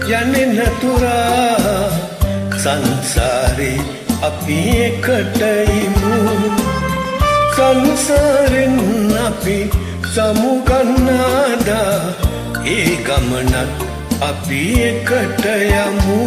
යන්නේ නතුරා සංසාරේ අපි එකට ඉමු සංසාරෙන් අපි සමුගන්නාදා ඒ ගමනත් අපි එකට යමු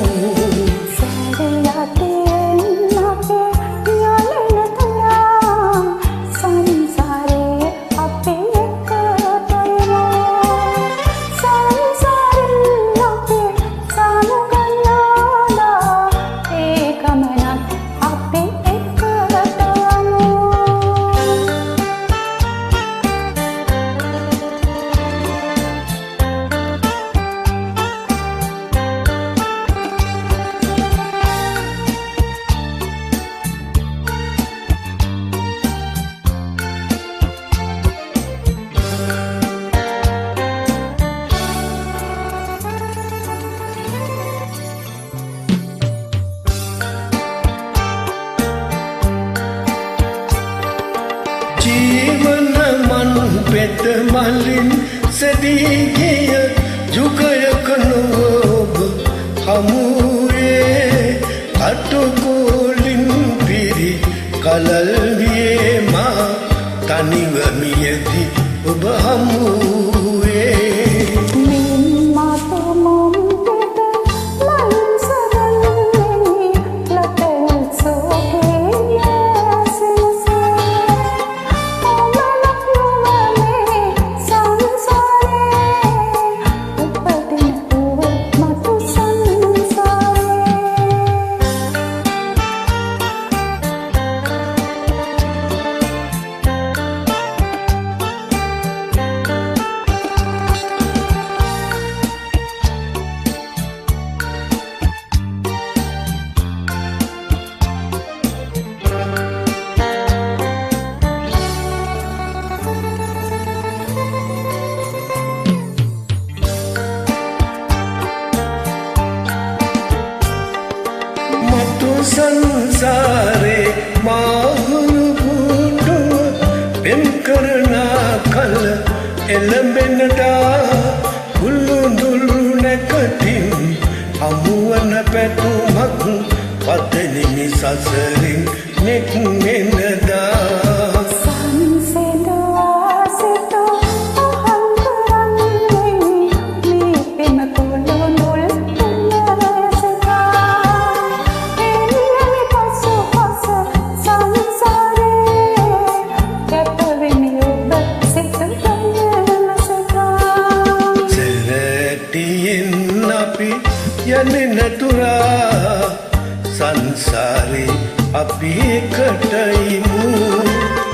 ජීවන මන් පෙත මලින් සැදී ගිය යුගයක නොබ හමුවේ අටකොලින් පිරි කලල් වියේ මා තනිව මියදී ඔබ හමුවේ සංසාරේ මාහුරු බුදුව පෙම් කරන කල එළඹෙනදා හුළුඳුළු නැකතින් හමුවන පැතුමක් පතනිමි සසරින් නෙක්නෙනදා යන්නේ නතුරා සංසාරේ අපි එකට ඉමු